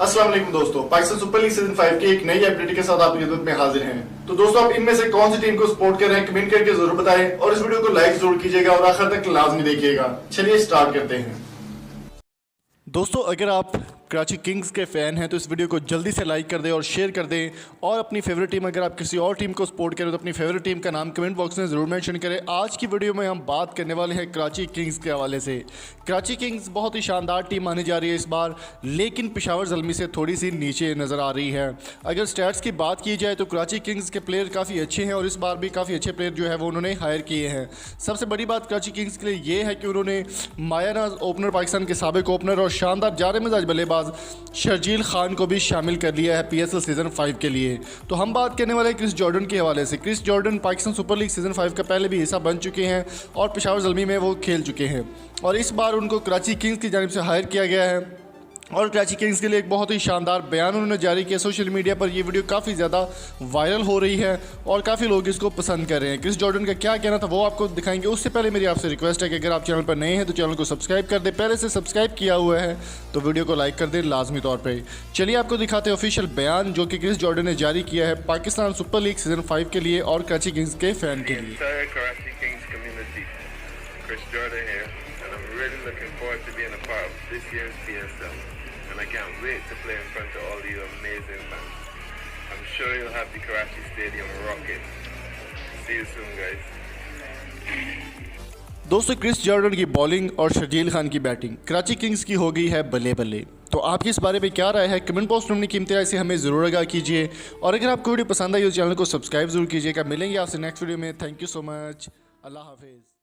अस्सलाम वालेकुम दोस्तों, पाकिस्तान सुपर लीग सीजन 5 की एक नई अपडेट के साथ आपकी खिदमत में हाजिर हैं। तो दोस्तों, आप इनमें से कौन सी टीम को सपोर्ट कर रहे हैं कमेंट करके जरूर बताएं और इस वीडियो को लाइक जरूर कीजिएगा और आखिर तक लाजमी देखिएगा। चलिए स्टार्ट करते हैं। दोस्तों, अगर आप कराची किंग्स के फ़ैन हैं तो इस वीडियो को जल्दी से लाइक कर दें और शेयर कर दें, और अपनी फेवरेट टीम, अगर आप किसी और टीम को सपोर्ट करें तो अपनी फेवरेट टीम का नाम कमेंट बॉक्स में ज़रूर मेंशन करें। आज की वीडियो में हम बात करने वाले हैं कराची किंग्स के हवाले से। कराची किंग्स बहुत ही शानदार टीम मानी जा रही है इस बार, लेकिन पेशावर ज़ल्मी से थोड़ी सी नीचे नज़र आ रही है। अगर स्टैट्स की बात की जाए तो कराची किंग्स के प्लेयर काफ़ी अच्छे हैं और इस बार भी काफ़ी अच्छे प्लेयर जो है वो उन्होंने हायर किए हैं। सबसे बड़ी बात कराची किंग्स के लिए ये है कि उन्होंने मायानाज ओपनर, पाकिस्तान के साबिक ओपनर और शानदार जारे मिजाज बल्लेबाज शर्जील खान को भी शामिल कर लिया है पीएसएल सीज़न 5 के लिए। तो हम बात करने वाले हैं क्रिस जॉर्डन के हवाले से। Chris Jordan Pakistan Super League season 5 का पहले भी हिस्सा बन चुके हैं और पेशावर ज़ल्मी में वो खेल चुके हैं, और इस बार उनको कराची किंग्स की जानिब से हायर किया गया है। और कराची किंग्स के लिए एक बहुत ही शानदार बयान उन्होंने जारी किया। सोशल मीडिया पर ये वीडियो काफ़ी ज़्यादा वायरल हो रही है और काफ़ी लोग इसको पसंद कर रहे हैं। क्रिस जॉर्डन का क्या कहना था वो आपको दिखाएंगे। उससे पहले मेरी आपसे रिक्वेस्ट है कि अगर आप चैनल पर नए हैं तो चैनल को सब्सक्राइब कर दें। पहले से सब्सक्राइब किया हुआ है तो वीडियो को लाइक कर दें लाजमी तौर पर। चलिए आपको दिखाते हैं ऑफिशियल बयान जो कि क्रिस जॉर्डन ने जारी किया है पाकिस्तान सुपर लीग सीज़न 5 के लिए और कराची किंग्स के फ़ैन के लिए। And I can't wait to play in front of all you amazing fans. I'm sure you'll have the Karachi Stadium rocking. See you soon, guys. दोस्तों, क्रिस जॉर्डन की bowling और शर्जील खान की बैटिंग कराची किंग्स की हो गई है बल्ले बल्ले। तो आपकी इस बारे में क्या राय है कमेंट बॉक्स में अपनी कीमती राय से हमें ज़रूर आगाह कीजिए, और अगर आपको वीडियो पसंद आई तो चैनल को सब्सक्राइब जरूर कीजिएगा। मिलेंगे आपसे नेक्स्ट वीडियो में। Thank you so much. अल्लाह हाफिज़।